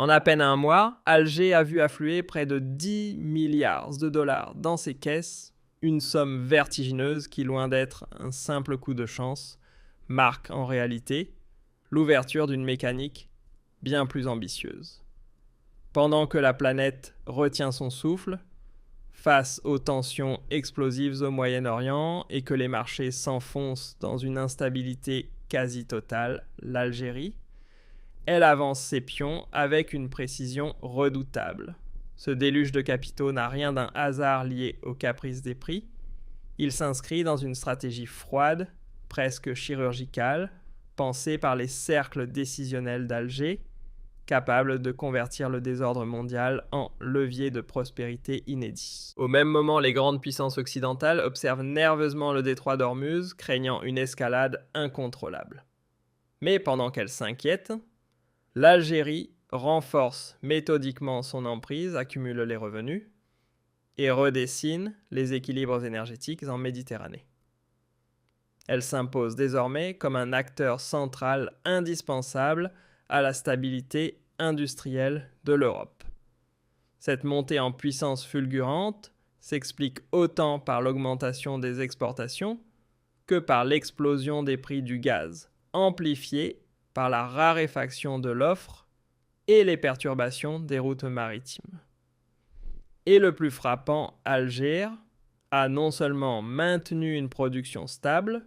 En à peine un mois, Alger a vu affluer près de 10 milliards de dollars dans ses caisses, une somme vertigineuse qui, loin d'être un simple coup de chance, marque en réalité l'ouverture d'une mécanique bien plus ambitieuse. Pendant que la planète retient son souffle, face aux tensions explosives au Moyen-Orient et que les marchés s'enfoncent dans une instabilité quasi totale, l'Algérie, elle avance ses pions avec une précision redoutable. Ce déluge de capitaux n'a rien d'un hasard lié aux caprices des prix. Il s'inscrit dans une stratégie froide, presque chirurgicale, pensée par les cercles décisionnels d'Alger, capable de convertir le désordre mondial en levier de prospérité inédit. Au même moment, les grandes puissances occidentales observent nerveusement le détroit d'Ormuz, craignant une escalade incontrôlable. Mais pendant qu'elles s'inquiètent, l'Algérie renforce méthodiquement son emprise, accumule les revenus et redessine les équilibres énergétiques en Méditerranée. Elle s'impose désormais comme un acteur central indispensable à la stabilité industrielle de l'Europe. Cette montée en puissance fulgurante s'explique autant par l'augmentation des exportations que par l'explosion des prix du gaz, amplifiée par la raréfaction de l'offre et les perturbations des routes maritimes. Et le plus frappant, Alger a non seulement maintenu une production stable,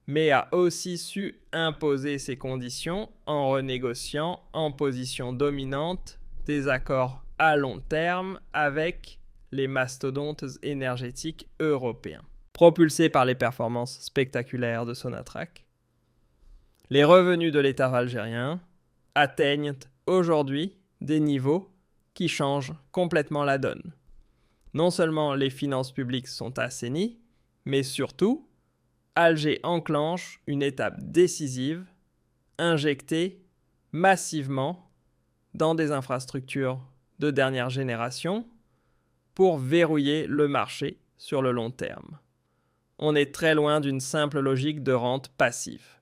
mais a aussi su imposer ses conditions en renégociant en position dominante des accords à long terme avec les mastodontes énergétiques européens. Propulsés par les performances spectaculaires de Sonatrach, les revenus de l'État algérien atteignent aujourd'hui des niveaux qui changent complètement la donne. Non seulement les finances publiques sont assainies, mais surtout, Alger enclenche une étape décisive, injectée massivement dans des infrastructures de dernière génération pour verrouiller le marché sur le long terme. On est très loin d'une simple logique de rente passive.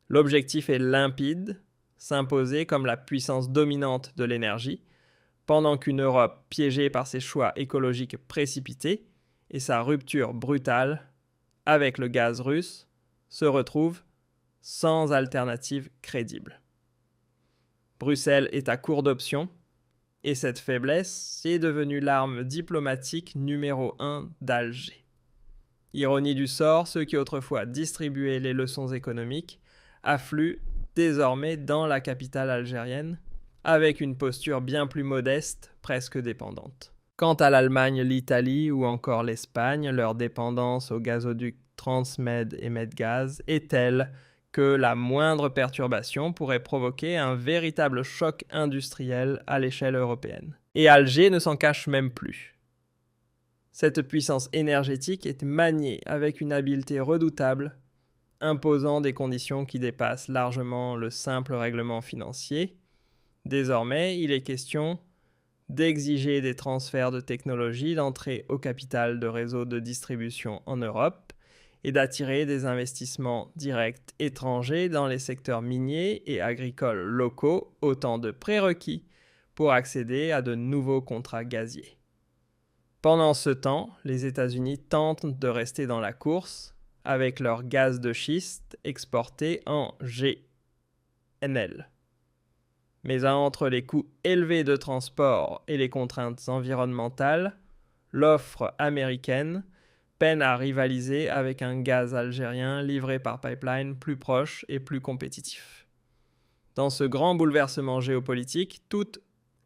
L'objectif est limpide, s'imposer comme la puissance dominante de l'énergie, pendant qu'une Europe piégée par ses choix écologiques précipités et sa rupture brutale avec le gaz russe, se retrouve sans alternative crédible. Bruxelles est à court d'options, et cette faiblesse est devenue l'arme diplomatique numéro 1 d'Alger. Ironie du sort, ceux qui autrefois distribuaient les leçons économiques affluent désormais dans la capitale algérienne, avec une posture bien plus modeste, presque dépendante. Quant à l'Allemagne, l'Italie ou encore l'Espagne, leur dépendance aux gazoducs Transmed et Medgaz est telle que la moindre perturbation pourrait provoquer un véritable choc industriel à l'échelle européenne. Et Alger ne s'en cache même plus. Cette puissance énergétique est maniée avec une habileté redoutable, imposant des conditions qui dépassent largement le simple règlement financier. Désormais, il est question d'exiger des transferts de technologie, d'entrer au capital de réseaux de distribution en Europe et d'attirer des investissements directs étrangers dans les secteurs miniers et agricoles locaux, autant de prérequis pour accéder à de nouveaux contrats gaziers. Pendant ce temps, les États-Unis tentent de rester dans la course avec leur gaz de schiste exporté en GNL. Mais entre les coûts élevés de transport et les contraintes environnementales, l'offre américaine peine à rivaliser avec un gaz algérien livré par pipeline plus proche et plus compétitif. Dans ce grand bouleversement géopolitique, toutes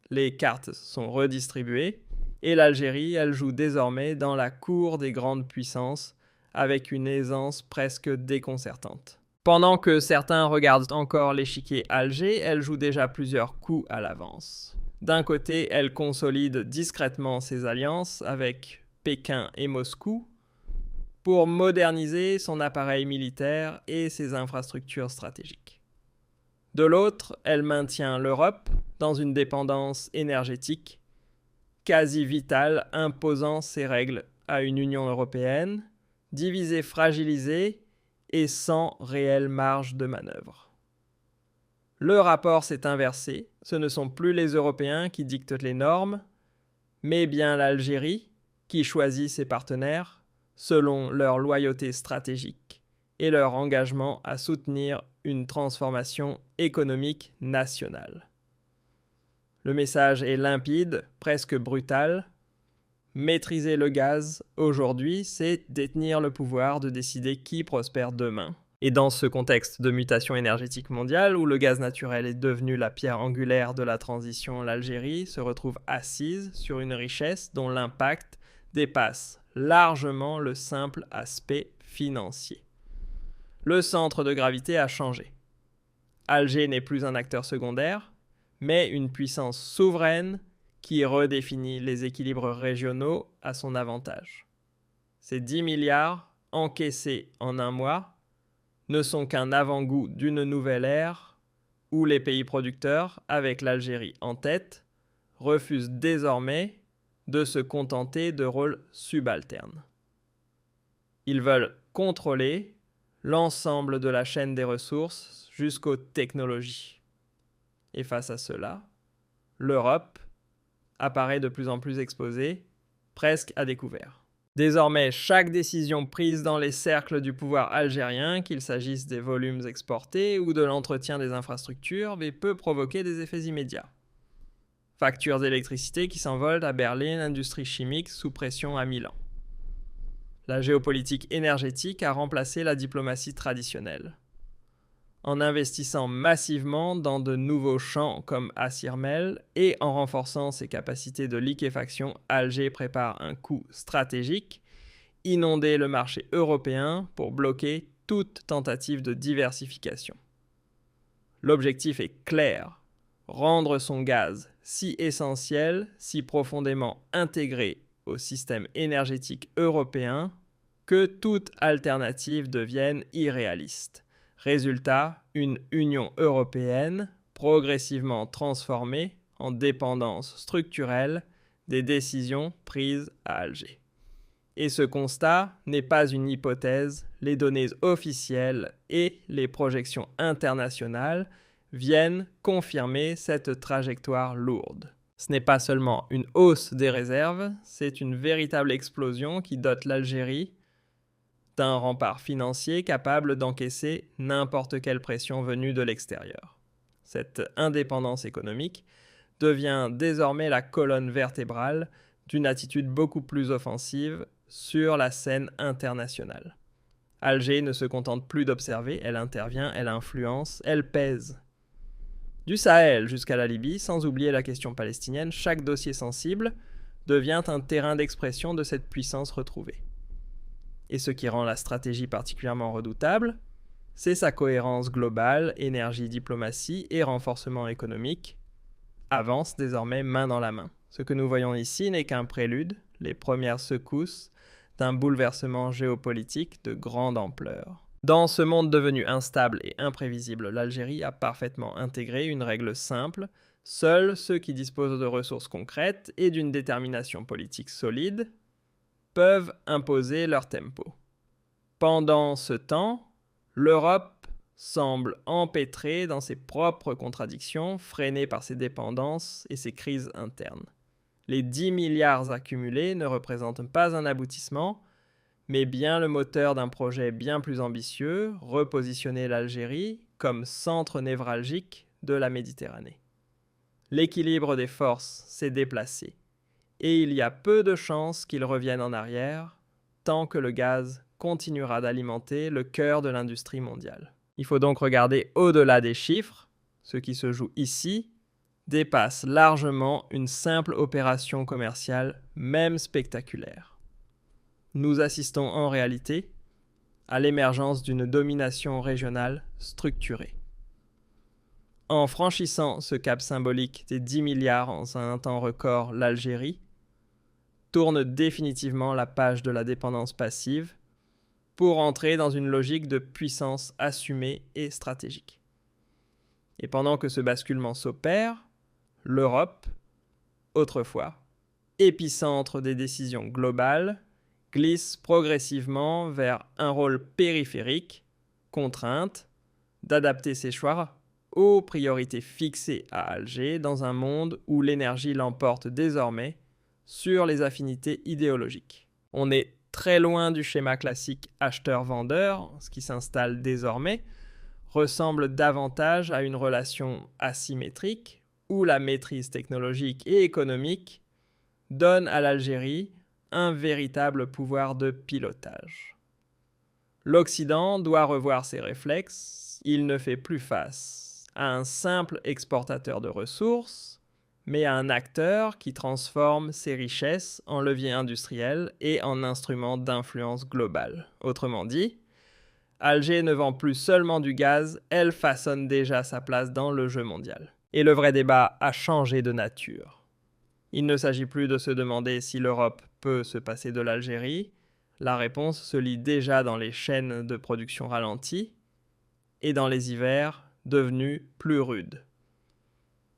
les cartes sont redistribuées et l'Algérie, elle joue désormais dans la cour des grandes puissances avec une aisance presque déconcertante. Pendant que certains regardent encore l'échiquier Alger, elle joue déjà plusieurs coups à l'avance. D'un côté, elle consolide discrètement ses alliances avec Pékin et Moscou pour moderniser son appareil militaire et ses infrastructures stratégiques. De l'autre, elle maintient l'Europe dans une dépendance énergétique quasi vitale, imposant ses règles à une Union européenne divisée, fragilisée et sans réelle marge de manœuvre. Le rapport s'est inversé. Ce ne sont plus les Européens qui dictent les normes, mais bien l'Algérie qui choisit ses partenaires selon leur loyauté stratégique et leur engagement à soutenir une transformation économique nationale. Le message est limpide, presque brutal. Maîtriser le gaz aujourd'hui, c'est détenir le pouvoir de décider qui prospère demain. Et dans ce contexte de mutation énergétique mondiale, où le gaz naturel est devenu la pierre angulaire de la transition, l'Algérie se retrouve assise sur une richesse dont l'impact dépasse largement le simple aspect financier. Le centre de gravité a changé. Alger n'est plus un acteur secondaire, mais une puissance souveraine qui redéfinit les équilibres régionaux à son avantage. Ces 10 milliards encaissés en un mois ne sont qu'un avant-goût d'une nouvelle ère où les pays producteurs, avec l'Algérie en tête, refusent désormais de se contenter de rôles subalternes. Ils veulent contrôler l'ensemble de la chaîne des ressources jusqu'aux technologies. Et face à cela, l'Europe apparaît de plus en plus exposée, presque à découvert. Désormais, chaque décision prise dans les cercles du pouvoir algérien, qu'il s'agisse des volumes exportés ou de l'entretien des infrastructures, peut provoquer des effets immédiats. Factures d'électricité qui s'envolent à Berlin, industrie chimique sous pression à Milan. La géopolitique énergétique a remplacé la diplomatie traditionnelle. En investissant massivement dans de nouveaux champs comme Assirmel et en renforçant ses capacités de liquéfaction, Alger prépare un coup stratégique, inonder le marché européen pour bloquer toute tentative de diversification. L'objectif est clair, rendre son gaz si essentiel, si profondément intégré au système énergétique européen que toute alternative devienne irréaliste. Résultat, une Union européenne progressivement transformée en dépendance structurelle des décisions prises à Alger. Et ce constat n'est pas une hypothèse, les données officielles et les projections internationales viennent confirmer cette trajectoire lourde. Ce n'est pas seulement une hausse des réserves, c'est une véritable explosion qui dote l'Algérie d'un rempart financier capable d'encaisser n'importe quelle pression venue de l'extérieur. Cette indépendance économique devient désormais la colonne vertébrale d'une attitude beaucoup plus offensive sur la scène internationale. Alger ne se contente plus d'observer, elle intervient, elle influence, elle pèse. Du Sahel jusqu'à la Libye, sans oublier la question palestinienne, chaque dossier sensible devient un terrain d'expression de cette puissance retrouvée. Et ce qui rend la stratégie particulièrement redoutable, c'est sa cohérence globale, énergie, diplomatie et renforcement économique, avancent désormais main dans la main. Ce que nous voyons ici n'est qu'un prélude, les premières secousses d'un bouleversement géopolitique de grande ampleur. Dans ce monde devenu instable et imprévisible, l'Algérie a parfaitement intégré une règle simple: seuls ceux qui disposent de ressources concrètes et d'une détermination politique solide peuvent imposer leur tempo. Pendant ce temps, l'Europe semble empêtrée dans ses propres contradictions, freinée par ses dépendances et ses crises internes. Les 10 milliards accumulés ne représentent pas un aboutissement, mais bien le moteur d'un projet bien plus ambitieux, repositionner l'Algérie comme centre névralgique de la Méditerranée. L'équilibre des forces s'est déplacé, et il y a peu de chances qu'il revienne en arrière, tant que le gaz continuera d'alimenter le cœur de l'industrie mondiale. Il faut donc regarder au-delà des chiffres. Ce qui se joue ici dépasse largement une simple opération commerciale, même spectaculaire. Nous assistons en réalité à l'émergence d'une domination régionale structurée. En franchissant ce cap symbolique des 10 milliards en un temps record, l'Algérie tourne définitivement la page de la dépendance passive pour entrer dans une logique de puissance assumée et stratégique. Et pendant que ce basculement s'opère, l'Europe, autrefois épicentre des décisions globales, glisse progressivement vers un rôle périphérique, contrainte d'adapter ses choix aux priorités fixées à Alger dans un monde où l'énergie l'emporte désormais sur les affinités idéologiques. On est très loin du schéma classique acheteur-vendeur, ce qui s'installe désormais ressemble davantage à une relation asymétrique où la maîtrise technologique et économique donne à l'Algérie un véritable pouvoir de pilotage. L'Occident doit revoir ses réflexes, il ne fait plus face à un simple exportateur de ressources, mais à un acteur qui transforme ses richesses en levier industriel et en instrument d'influence globale. Autrement dit, Alger ne vend plus seulement du gaz, elle façonne déjà sa place dans le jeu mondial. Et le vrai débat a changé de nature. Il ne s'agit plus de se demander si l'Europe peut se passer de l'Algérie. La réponse se lit déjà dans les chaînes de production ralenties et dans les hivers devenus plus rudes.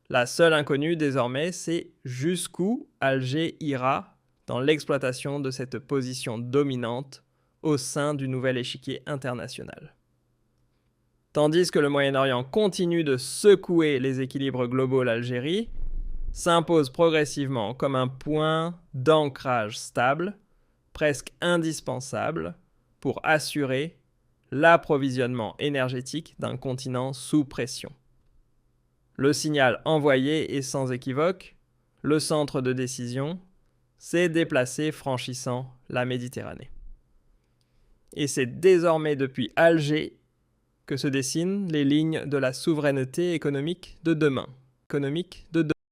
La seule inconnue désormais, c'est jusqu'où Alger ira dans l'exploitation de cette position dominante au sein du nouvel échiquier international. Tandis que le Moyen-Orient continue de secouer les équilibres globaux, l'Algérie s'impose progressivement comme un point d'ancrage stable, presque indispensable pour assurer l'approvisionnement énergétique d'un continent sous pression. Le signal envoyé est sans équivoque, le centre de décision s'est déplacé franchissant la Méditerranée. Et c'est désormais depuis Alger que se dessinent les lignes de la souveraineté économique de demain.